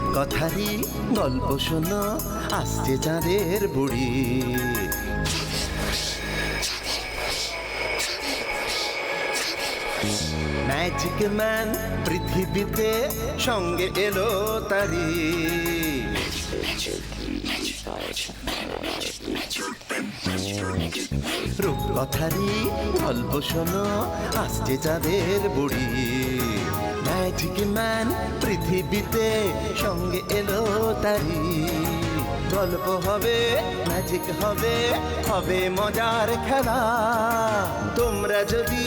রূপকথারই গল্প শোনো, আসছে চাঁদের বুড়ি। ম্যাজিক ম্যান পৃথিবীতে সঙ্গে এলো তারি। রূপকথারই গল্প শোনো, আসছে চাঁদের বুড়ি। ম্যাজিক ম্যান পৃথিবীতে সঙ্গে এলো তারি। গল্প হবে, ম্যাজিক হবে, হবে মজার খেলা। তোমরা যদি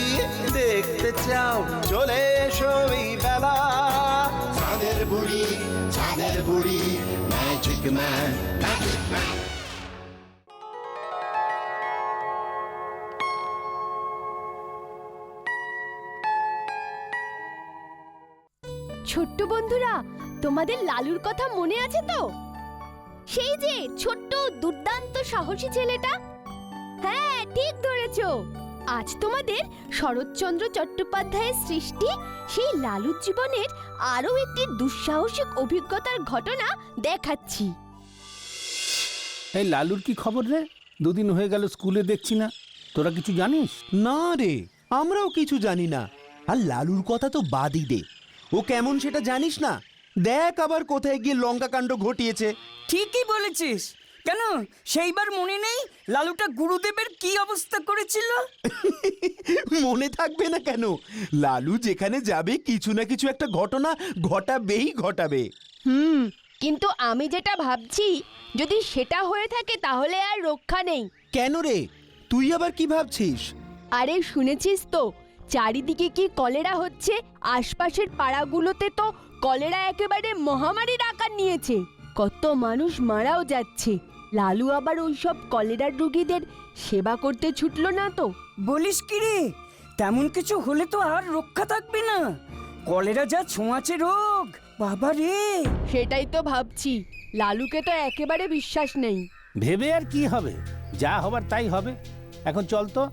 দেখতে চাও চলে এসো এই বেলা। চাঁদের বুড়ি, চাঁদের বুড়ি, ম্যাজিক ম্যান, ম্যাজিক ম্যান। ছোট্ট বন্ধুরা, তোমাদের লালুর কথা মনে আছে তো? সেই যে ছোট্ট দুর্দান্ত সাহসী ছেলেটা। হ্যাঁ, ঠিক ধরেছো। আজ তোমাদের শরৎচন্দ্র চট্টোপাধ্যায়ের সৃষ্টি সেই লালুর জীবনের আরো একটি দুঃসাহসিক অভিজ্ঞতার ঘটনা দেখাচ্ছি। এই লালুর কি খবর রে? দুদিন হয়ে গেল স্কুলে দেখছি না। তোরা কিছু জানিস? না রে, আমরাও কিছু জানি না। আর লালুর কথা তো বাদই দে, ও কেমন সেটা জানিস না। দেখ আবার কোথায় গিয়ে লঙ্কা কাণ্ড ঘটিয়েছে। ঠিকই বলেছিস। কেন সেইবার মনে নেই লালুটা গুরুদেবের কি অবস্থা করেছিল? মনে থাকবে না কেন? লালু যেখানে যাবে কিছু না কিছু একটা ঘটনা ঘটাবেই ঘটাবে। কিন্তু আমি যেটা ভাবছি, যদি সেটা হয়ে থাকে তাহলে আর রক্ষা নেই। কেন রে, তুই আবার কি ভাবছিস? আরে শুনেছিস তো, চারিদিকে কি কলেরা হচ্ছে। আশপাশের পাড়াগুলোতে তো কলেরা একেবারে মহামারীর আকার নিয়েছে। কত মানুষ মারাও যাচ্ছে। লালু আবার ওইসব কলেরার রোগীদের সেবা করতে ছুটলো না তো? বলিস কি রে, তেমন কিছু হলে তো আর রক্ষা থাকবে না। কলেরা যা ছোঁয়াচে রোগ, বাবা রে। সেটাই তো ভাবছি, লালুকে তো একেবারে বিশ্বাস নেই। ভেবে আর কি হবে, যা হবার তাই হবে। এখন চল তো,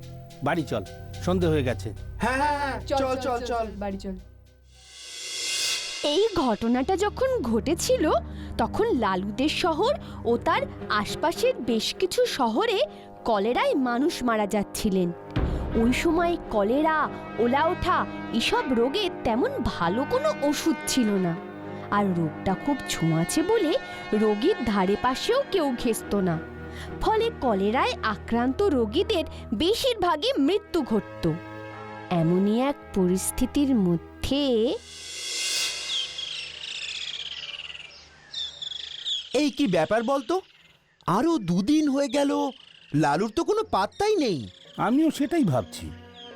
বাড়ি চল, সন্ধে হয়ে গেছে। হ্যাঁ হ্যাঁ হ্যাঁ, চল চল চল। বাড়ি চল। এই ঘটনাটা যখন ঘটেছিল তখন লালুদের শহর ও তার আশপাশের বেশ কিছু শহরে কলেরায় মানুষ মারা যাচ্ছিলেন। ওই সময় কলেরা, ওলা ওঠা এসব রোগের তেমন ভালো কোনো ওষুধ ছিল না। আর রোগটা খুব ছোঁয়াচে বলে রোগীর ধারে পাশেও কেউ ঘেঁষত না। ফলে কলেরায় আক্রান্ত রোগীদের বেশিরভাগই মৃত্যু ঘটত। এমনই এক পরিস্থিতির মধ্যে এই কি ব্যাপার বলতো? আরো দুদিন হয়ে গেল, লালুর তো কোনো পাত্তাই নেই। আমিও সেটাই ভাবছি,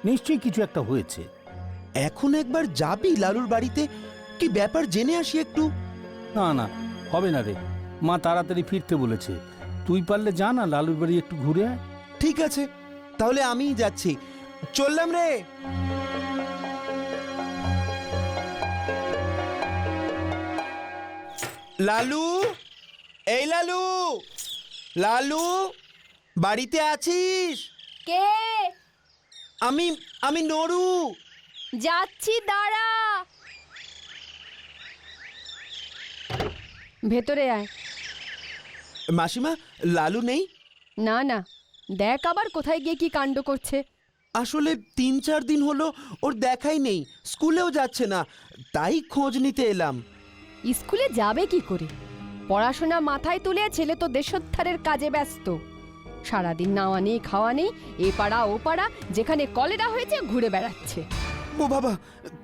নিশ্চয়ই কিছু একটা হয়েছে। এখন একবার যাবি লালুর বাড়িতে, কি ব্যাপার জেনে আসি একটু। না না, হবে না রে, মা তাড়াতাড়ি ফিরতে বলেছে। তুই পারলে যা না, লালুর বাড়ি একটু ঘুরে আয়। ঠিক আছে, তাহলে আমিই যাচ্ছি। চললাম রে। লালু, এই লালু, লালু বাড়িতে আছিস? কে? আমি আমি নরু। যাচ্ছি, দাঁড়া। ভেতরে আয়। মাসিমা, লালু নেই? না না, দেখ আবার কোথায় গিয়ে কি কাণ্ড করছে। আসলে 3-4 দিন হলো ওর দেখাই নেই, স্কুলেও যাচ্ছে না, তাই খোঁজ নিতে এলাম। স্কুলে যাবে কি করে? পড়াশোনা মাথায় তুলে ছেলে তো দেশোদ্ধারের কাজে ব্যস্ত। সারাদিন নাওয়া নেই খাওয়া নেই, এ পাড়া ও পাড়া যেখানে কলেরা হয়েছে ঘুরে বেড়াচ্ছে। ও বাবা,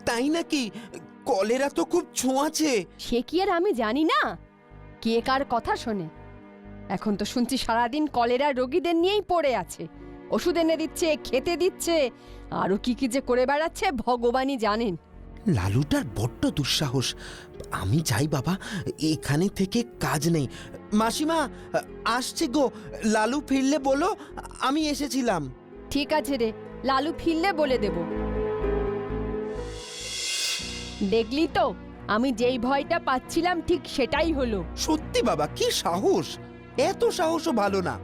তাই নাকি? কলেরা তো খুব ছোঁয়াচে। সে কি আর আমি জানি না? কে কার কথা শোনে? এখন তো শুনছি সারাদিন কলেরা রোগীদের নিয়েই পড়ে আছে। ওষুধ এনে দিচ্ছে, খেতে দিচ্ছে, আরো কি কি যে করে বেড়াচ্ছে ভগবানই জানেন। লালুটার বড্ড দুঃসাহস। আমি যাই বাবা, এখানে থেকে কাজ নেই। মাসিমা আসছে গো, লালু ফিরলে বলো আমি এসেছিলাম। ঠিক আছে রে, লালু ফিরলে বলে দেব। দেখলি তো, আমি যেই ভয়টা পাচ্ছিলাম ঠিক সেটাই হলো। সত্যি বাবা, কি সাহস! এত সাহসও ভালো না।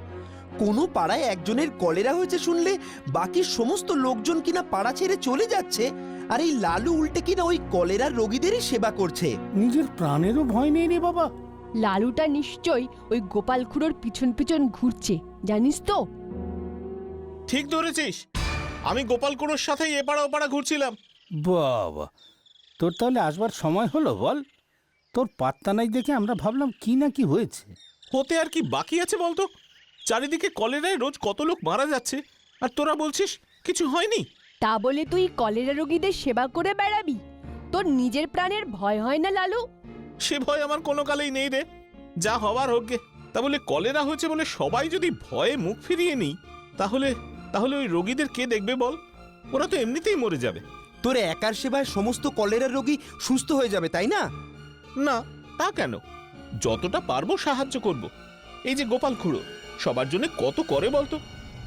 কোনো পাড়ায় একজনের কলেরা হয়েছে শুনলে বাকি সমস্ত লোকজন কিনা পাড়া ছেড়ে চলে যাচ্ছে, আর এই লালু উল্টে কিনা ওই কলেরার রোগীদেরই সেবা করছে। নিজের প্রাণেরও ভয় নেই রে বাবা। লালুটা নিশ্চয়ই ওই গোপাল খুড়োর পিছন পিছন ঘুরছে, জানিস তো? ঠিক ধরেছিস, আমি গোপাল কুড়োর সাথেই এপাড়া ওপাড়া ঘুরছিলাম। বাবা, তোর তাহলে আসবার সময় হলো বল? তোর পাত্তা নাই দেখে আমরা ভাবলাম কি না কি হয়েছে। হতে আর কি বাকি আছে বলতো? চারিদিকে কলেরায় রোজ কত লোক মারা যাচ্ছে, আর তোরা বলছিস কিছু হয়নি। তা বলে তুই কলেরা রোগীদের সেবা করে বেড়াবি? তোর নিজের প্রাণের ভয় হয় না লালু? সে ভয় আমার কোনো কালেই নেই রে, যা হবার হোক গে। তা বলে কলেরা হয়েছে বলে সবাই যদি ভয়ে মুখ ফিরিয়ে নিই, তাহলে তাহলে ওই রোগীদের কে দেখবে বল? ওরা তো এমনিতেই মরে যাবে। তোর একার সেবায় সমস্ত কলেরার রোগী সুস্থ হয়ে যাবে, তাই না? না, তা কেন? যতটা পারবো সাহায্য করব। এই যে গোপাল খুড়ো সবার জন্য কত করে বলতো?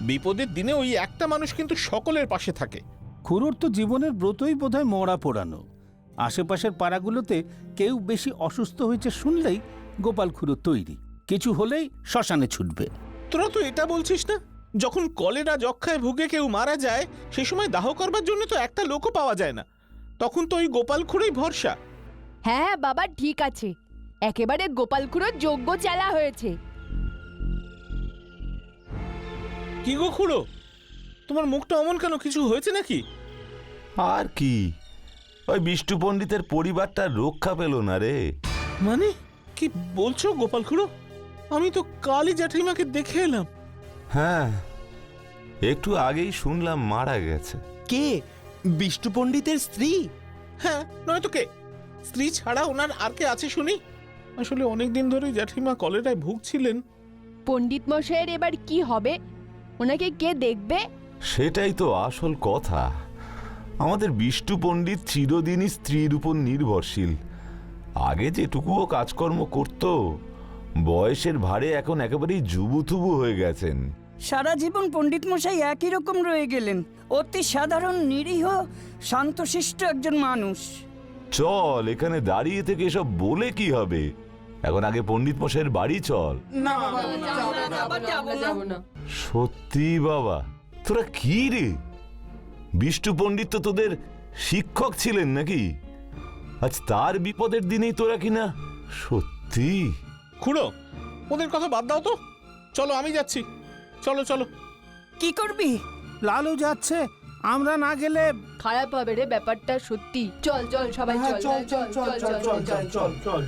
বিপদের দিনে ওই একটা মানুষ কিন্তু সকলের পাশে থাকে। খুড়োর তো জীবনের ব্রতই বোধহয় মরা পোড়ানো। আশেপাশের পাড়াগুলোতে কেউ বেশি অসুস্থ হয়েছে শুনলেই গোপাল খুড়ো তৈরি, কিছু হলেই শ্মশানে ছুটবে। তোরা তো এটা বলছিস না, যখন কলেরা যক্ষায় ভুগে কেউ মারা যায় সেই সময় দাহ করবার জন্য তো একটা লোকও পাওয়া যায় না, তখন তো ওই গোপাল খুড়োই ভরসা। হ্যাঁ বাবা, ঠিক আছে, একেবারে গোপাল খুড়োর যোগ্য চালা হয়েছে। কি গো খুড়ো, তোমার মুখটা অমন কেন? কিছু হয়েছে নাকি? আর কি, ওই বিষ্টু পণ্ডিতের পরিবারটা রক্ষা পেল না রে। মানে কি বলছো গোপাল খুড়ো? আমি তো কালী জ্যাঠাইমাকে দেখে এলাম। হ্যাঁ, একটু আগেই শুনলাম মারা গেছে। কে? বিষ্টু পণ্ডিতের স্ত্রী? হ্যাঁ, নয়তো কে? স্ত্রী ছাড়া ওনার আর কে আছে শুনি? আসলে অনেকদিন ধরেই জ্যাঠিমা কলেরায় ভুগছিলেন। পণ্ডিত মশাইয়ের এবার কি হবে? ওনাকে কে দেখবে? সেটাই তো আসল কথা। আমাদের বিষ্টু পণ্ডিত চিরদিনই স্ত্রীর উপর নির্ভরশীল। আগে যেটুকুও কাজকর্ম করত, বয়সের ভারে এখন একেবারেই জুবুথুবু হয়ে গেছেন। সারা জীবন পণ্ডিত মশাই একই রকম রয়ে গেলেন, অতি সাধারণ নিরীহ শান্তশিষ্ট একজন মানুষ। চল, এখানে দাঁড়িয়ে থেকে এসব বলে কি হবে? এখন আগে পণ্ডিত মশাইয়ের বাড়ি চল। সত্যি বাবা, তোরা কি রে? বিষ্টু পণ্ডিত তো তোদের শিক্ষক ছিলেন নাকি? আজ তার বিপদের দিনেই তোরা কিনা সত্যি। খুড়ো, ওদের কথা বাদ দাও তো, চলো আমি যাচ্ছি। চলো চলো। কি করবি? লালু যাচ্ছে, আমরা না গেলে খারাপ হবে রে ব্যাপারটা, সত্যি। চল চল সবাই চল চল চল চল চল চল চল চল।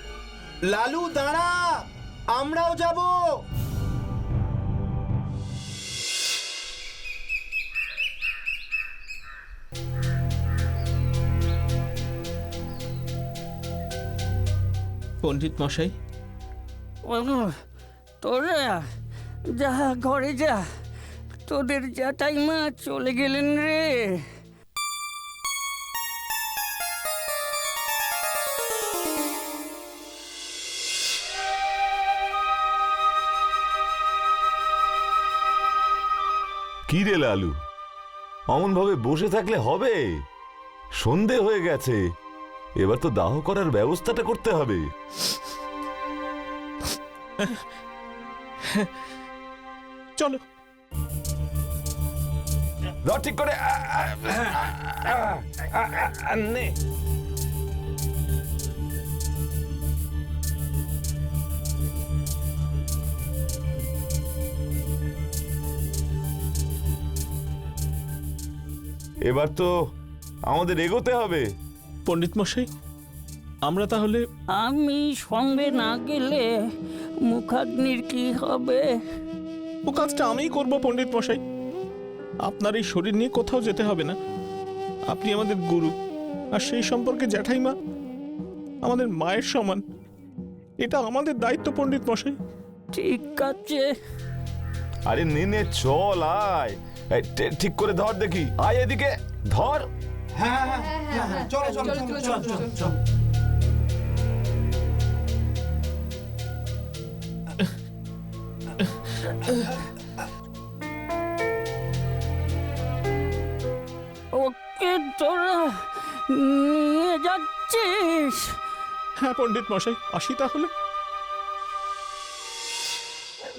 লালু দাঁড়া, আমরাও যাব। পণ্ডিত মশাই, তোরা যা, ঘরে যা, তোদের জ্যাঠাইমা চলে গেলেন রে। কি রে লালু, অমন ভাবে বসে থাকলে হবে? সন্ধে হয়ে গেছে, এবার তো দাহ করার ব্যবস্থাটা করতে হবে। চলো। ঠিক করে নে। এবার তো আমাদের এগোতে হবে। পণ্ডিত মশাই, আমরা তাহলে? আমি সঙ্গে না গেলে মুখাগ্নির কি হবে? ও কাজটা আমিই করব পণ্ডিত মশাই। আপনার এই শরীর নিয়ে কোথাও যেতে হবে না। আপনি আমাদের গুরু, আর সেই সম্পর্কে জ্যাঠাইমা আমাদের মায়ের সমান। এটা আমাদের দায়িত্ব পণ্ডিত মশাই। ঠিক আছে। আরে নে নে, চল আয়। এই, ঠিক করে ধর দেখি, আয় এদিকে ধর। চলো চলো চলো চলো চলো। ওকে তোরা নিয়ে যাচ্ছিস? হ্যাঁ পণ্ডিত মশাই, আসি তাহলে।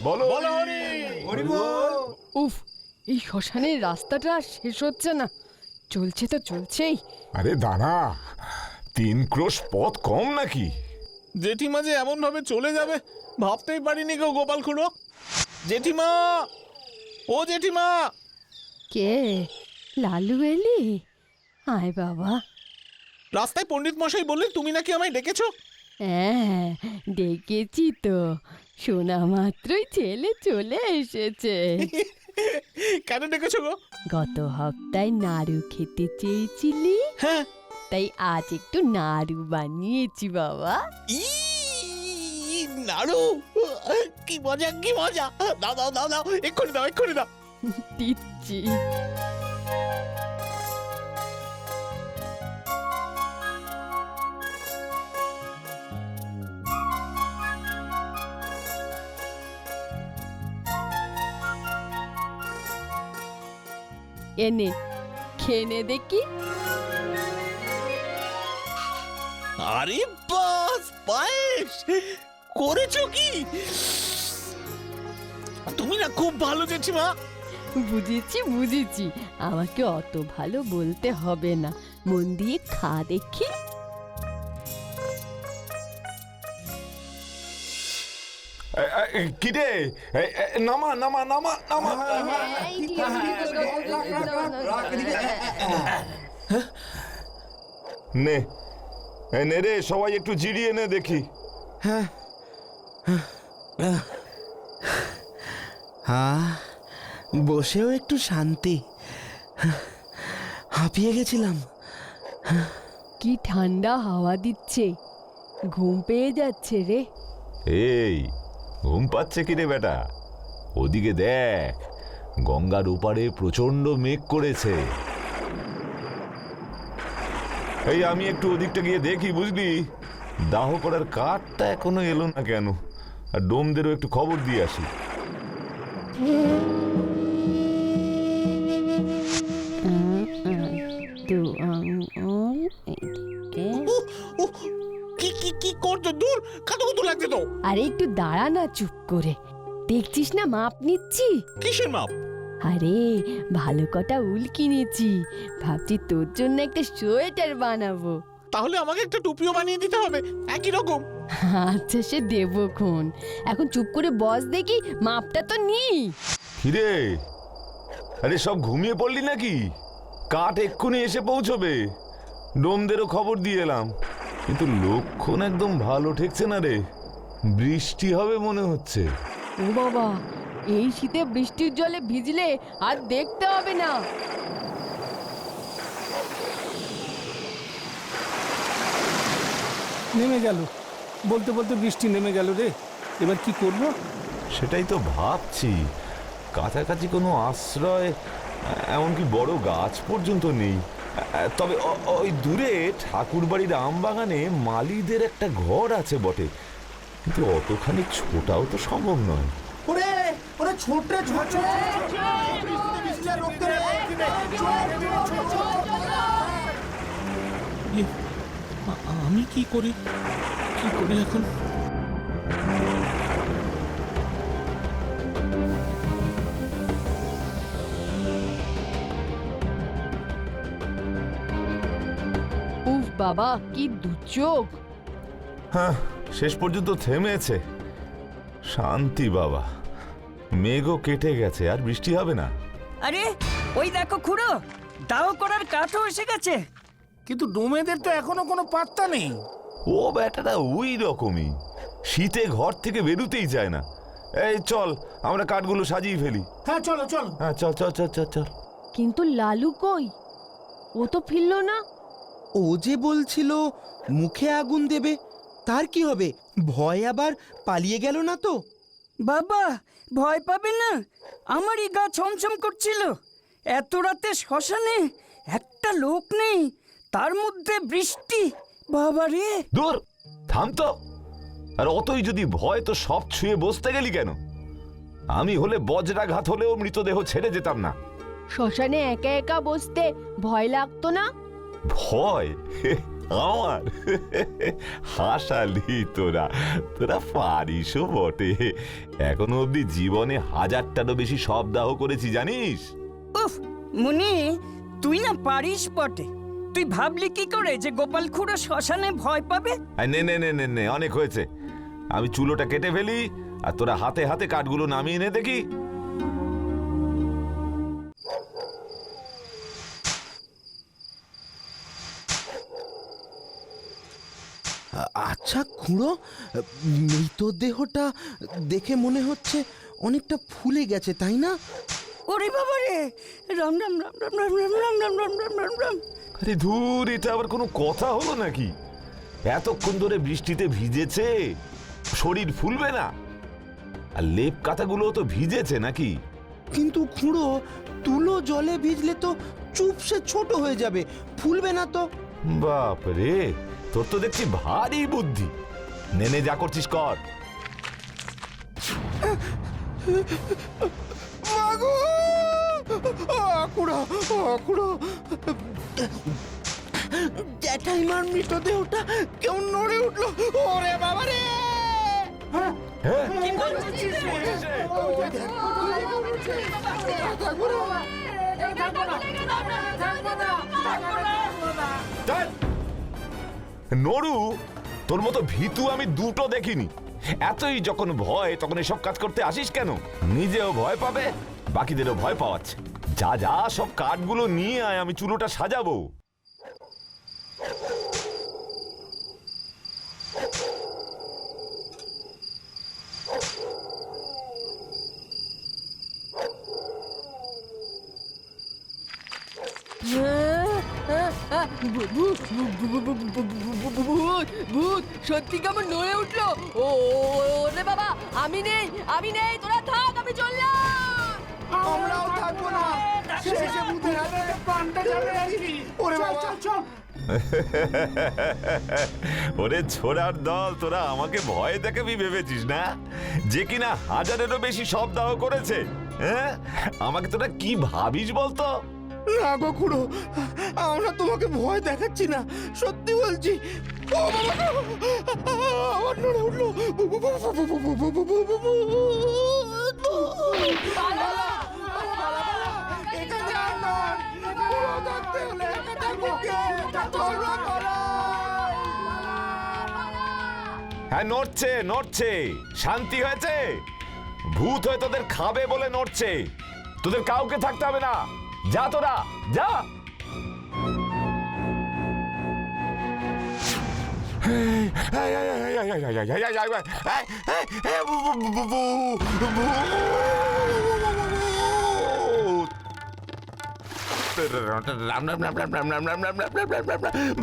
বলো বলো হরি। উফ, এই শ্মশানের রাস্তাটা আর শেষ হচ্ছে না। চলছে তো চলছেই। আরে দাঁড়া, 3 ক্রোশ পথ কম নাকি? জেঠিমা যে এমন ভাবে চলে যাবে ভাবতেই পারিনি গো গোপাল খুড়ো। জেঠিমা, ও জেঠিমা! কে? লালু এলি? আয় বাবা। রাস্তায় পণ্ডিত মশাই বললেন তুমি নাকি আমায় ডেকেছো। হ্যাঁ, ডেকেছি তো, শোনা মাত্রই ছেলে চলে এসেছে। কেন ডেকেছো গো? গত হপ্তায় নাড়ু খেতে চেয়েছিলি, হ্যাঁ। তাই আজ একটু নাড়ু বানিয়েছি বাবা। ই নাড়ু, কি মজা কি মজা! দাও দাও দাও দাও, এক্ষুনি দাও এক্ষুনি দাও। দিচ্ছি। এনে খেনে দেখি। আরে বাস, পায়েস করেছো কি? তুমি না খুব ভালো জেঠিমা। বুঝেছি বুঝেছি, আমাকে অত ভালো বলতে হবে না, মন দিয়ে খা দেখি। কি রে? নামা নামা নামা নামা। নে নে রে, সবাই একটু জিরিয়ে নে দেখি। বসেও একটু শান্তি। হাঁপিয়ে গেছিলাম। কি ঠান্ডা হাওয়া দিচ্ছে, ঘুম পেয়ে যাচ্ছে রে। এই ঘুম পাচ্ছে কি রে বেটা? ওদিকে দেখ, গঙ্গার ওপারে প্রচন্ড মেঘ করেছে। এই আমি একটু ওদিকটা গিয়ে দেখি, বুঝলি? দাহ করার কাঠটা এখনো এলো না কেন? আর ডোমদেরও একটু খবর দিয়ে আসি। কি কি কি করছো? দূর, কাটো কত লাগছে তো। আরে একটু দাঁড়া না চুপ করে, দেখছিস না মাপ নিচ্ছি। কিসের মাপ? আরে ভালো কটা উল কিনেছি, ভাবছি তোর জন্য একটা সোয়েটার বানাবো। তাহলে আমাকে একটা টুপিও বানিয়ে দিতে হবে একই রকম। আচ্ছা সে দেবো খন, এখন চুপ করে বস দেখি, মাপটা তো নি। হিরে, আরে সব ঘুমিয়ে পড়লি নাকি? কাঠ এক্ষুনি এসে পৌঁছবে। ডোমদেরও খবর দিয়ে এলাম, কিন্তু লক্ষণ একদম ভালো ঠেকছে না রে। বৃষ্টি হবে মনে হচ্ছে। ও বাবা, এই শীতে বৃষ্টির জলে ভিজলে আর দেখতে হবে না। নেমে গেল, বলতে বলতে বৃষ্টি নেমে গেল রে। এবার কি করব? সেটাই তো ভাবছি, কাছাকাছি কোনো আশ্রয়, এমনকি বড় গাছ পর্যন্ত নেই। তবে ওই দূরে ঠাকুর বাড়ির আমবাগানে মালিদের একটা ঘর আছে বটে, কিন্তু অতখানি ছোটাও তো সম্ভব নয়। আমি কি করি এখন? উফ বাবা, কি দুর্যোগ। হ্যাঁ, শেষ পর্যন্ত থেমেছে। শান্তি বাবা, মেঘও কেটে গেছে, আর বৃষ্টি হবে না। আরে ওই দেখো খুড়ো, দাও করার কাঠও এসে গেছে। কিন্তু ডোমেদের তো এখনো কোনো পাত্তা নেই। ও ব্যাটাটা ওই রকমই, শীতে ঘর থেকে বেরোতেই চায় না। এই চল, আমরা কাঠগুলো সাজিয়ে ফেলি। হ্যাঁ চলো চলো। হ্যাঁ চল চল চল চল চল। কিন্তু লালু কই? ও তো ফিরলো না। ও যে বলছিল মুখে আগুন দেবে, তার কি হবে? ভয় আবার পালিয়ে গেল না তো? বাবা ভয় পাবে না, আমারই গা ছমছম করছিল। এত রাতে শ্মশানে একটা লোক নেই, তার মধ্যে বৃষ্টি। বাবা রে! দূর, থাম তো। আর অতই যদি ভয়, তো সব ছুঁয়ে বসতে গেলি কেন? আমি হলে বজ্রাঘাত হলেও মৃতদেহ ছেড়ে যেতাম না। শ্মশানে একা একা বসতে ভয় লাগতো না? ভয় আমার? হাসালি তোরা, তোরা পারিসও বটে। এখনো অব্দি জীবনে 1000টারও বেশি শবদাহ করেছি, জানিস? উফ মুনি, তুই না পারিস বটে। তুই ভাবলি কি করে যে গোপাল খুড়ো শ্মশানে ভয় পাবে? নে নে নে নে নে, অনেক হয়েছে। আমি চুলোটা কেটে ফেলি, আর তোরা হাতে হাতে কাঠগুলো নামিয়ে নে দেখি। আচ্ছা খুড়ো, মৃতদেহটা দেখে মনে হচ্ছে অনেকটা ফুলে গেছে, তাই না? ওরে বাবা রে, রাম রাম রাম রাম রাম রাম রাম রাম রাম রাম রাম রাম। আরে ধুর, এটা আবার কোনো কথা হলো নাকি? এতক্ষণ ধরে বৃষ্টিতে ভিজেছে, শরীর ফুলবে না? আর লেপ কাঁথাগুলো তো ভিজেছে নাকি? কিন্তু খুড়ো, তুলো জলে ভিজলে তো চুপসে ছোট হয়ে যাবে, ফুলবে না তো। বাপ রে, তোর তো দেখছি ভারী বুদ্ধি। নে নে, যা করছিস কর। মাগো, খুড়ো, খুড়ো, জ্যাঠাইমার মৃতদেহটা কেমন নড়ে উঠলো। ওরে বাবা রে! হ্যাঁ? ধ্যাৎ! নড়ু, তোর মতো ভীতু আমি দুটো দেখিনি। এতই যখন ভয়, তখন এসব কাজ করতে আসিস কেন? নিজেও ভয় পাবে, বাকিদেরও ভয় পাওয়াচ্ছে। যা যা, সব কাঠগুলো নিয়ে আয়, আমি চুলোটা সাজাবো। ভূত সত্যি কেমন নড়ে উঠলো। ও রে বাবা, আমি নেই, আমি নেই, তোরা থাক, আমি চললাম। আমরাও থাকবো না, শেষে ভূতের হাতে প্রাণটা যাবে নাকি? ওরে বাবা! ওরে ছোড়ার দল, তোরা আমাকে ভয় দেখাবি ভেবেছিস না? যে কিনা হাজারেরও বেশি সপ্তাহ করেছে। হ্যাঁ, আমাকে তোরা কি ভাবিস বলতো? না গো খুড়ো, আমরা তোমাকে ভয় দেখাচ্ছি না, সত্যি বলছি। ও বাবা গো! আমার নড়ে উঠলো। এখানে আর নয়, খুড়ো থাকতে হলে একা থাকবো কে? তোমরা পালাও! হ্যাঁ, নড়ছে নড়ছে, শান্তি হয়েছে। ভূত হয়ে তোদের খাবে বলে নড়ছে। তোদের কাউকে থাকতে হবে না, যা তোরা যা।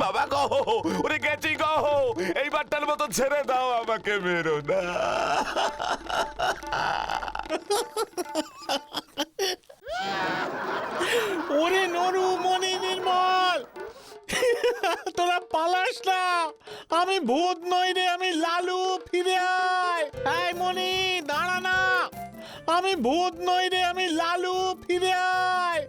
বাবা গো, ওরে গেছি গো, এইবারটার মতো ছেড়ে দাও, আমাকে মেরো না। ওরে নরু, মনি, নির্মল, তোরা পালাস না। আমি ভূত নই রে, আমি লালু, ফিরে আয়। এই মনি, দাঁড়া না। আমি ভূত নই রে, আমি লালু, ফিরে আয়।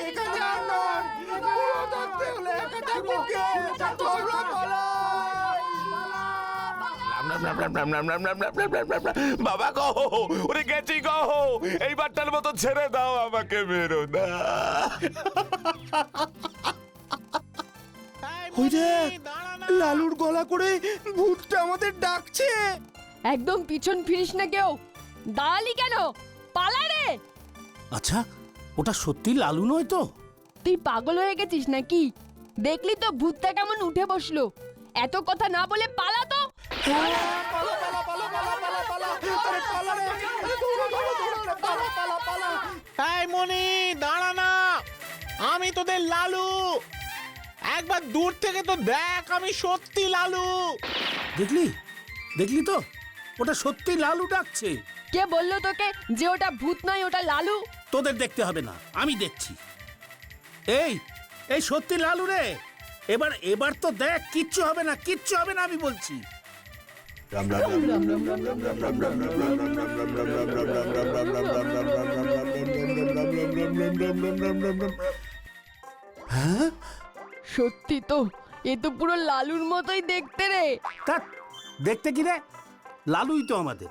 এখানে আর নয়, খুড়ো থাকতে হলে একা থাকবো কে? তোমরা পালাও! বাবা গো, ওরে গেছি গো, এইবারটার মতো ছেড়ে দাও, আমাকে মেরো না। ওই দেখ, লালুর গলা করে ভূতটা আমাদের ডাকছে। একদম পিছন ফিরিস না কেউ। দাঁড়ালি কেন? পালা রে। আচ্ছা, ওটা সত্যি লালু নয় তো? তুই পাগল হয়ে গেছিস নাকি? দেখলি তো ভূতটা কেমন উঠে বসলো। এত কথা না বলে পালা তো। এই মনি, দাঁড়া না। আমি তোদের লালু। একবার দূর থেকে তো দেখ, আমি সত্যি লালু। দেখলি দেখলি তো, ওটা সত্যি লালু ডাকছে। কে বললো তোকে যে ওটা ভূত নয়, ওটা লালু? তোদের দেখতে হবে না, আমি দেখছি। এই এই সত্যি লালু রে, এবার এবার তো দেখ, কিচ্ছু হবে না, কিচ্ছু হবে না, আমি বলছি। হ্যাঁ, সত্যি তো, এ তো পুরো লালুর মতোই দেখতে রে। তা দেখতে কি রে, লালুই তো আমাদের।